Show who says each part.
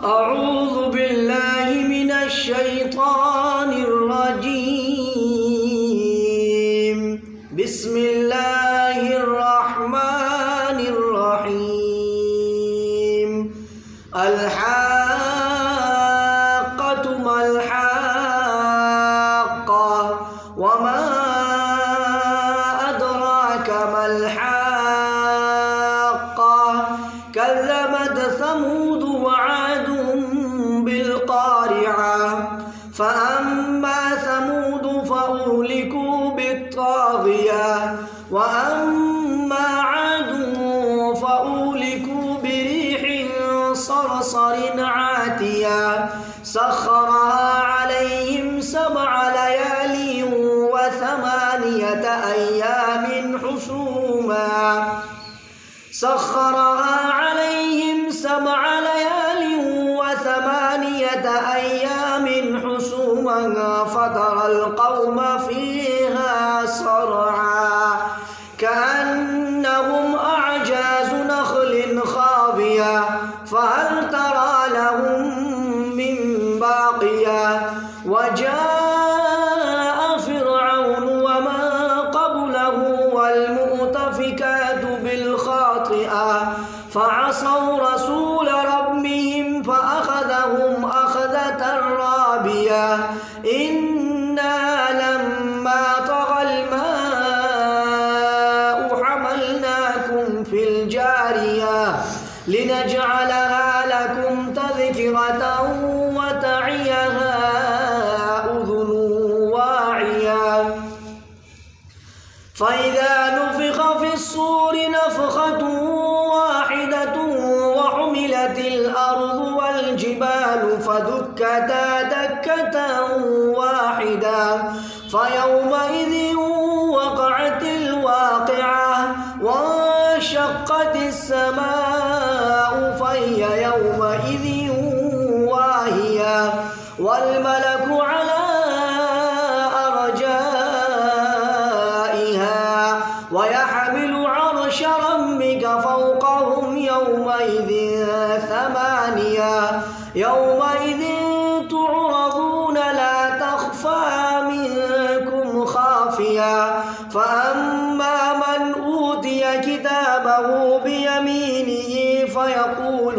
Speaker 1: أعوذ بالله من الشيطان الرجيم. بسم الله الرحمن الرحيم. الحاقة ما الحاقة وما أدراك ما الحاقة كذبت ثمود وعاد بالقارعة فأما ثمود فأهلكوا بالطاغية وأما عاد فأهلكوا بريح صرصر عاتية سخرها عليهم 7 ليال و8 أيام حسوما سخرها عليهم 7 ليال و8 أيام حسوما فترى القوم فيها صرعا كأنهم أعجاز نخل خاوية فهل ترى لهم من باقية وجاء فرعون ومن قبله والمؤتفكات بالخاطئة فعصوا رسول ربهم فأخذهم أخذة رابية إنا لما طغى الماء حملناكم في الجارية لنجعلها لكم تذكرة وتعيها أذن واعية فإذا نفخ في الصور نفخة واحدة وحملت الأرض والجبال فدكتا دكة واحدة فيومئذ وقعت الواقعة وانشقت السماء فهي يومئذ واهية والملك على أرجائها ويحمل عرش ربك فوقهم يومئذ 8 يومئذ تعرضون لا تخفى منكم خافية فأما من أوتي كتابه بيمينه فيقول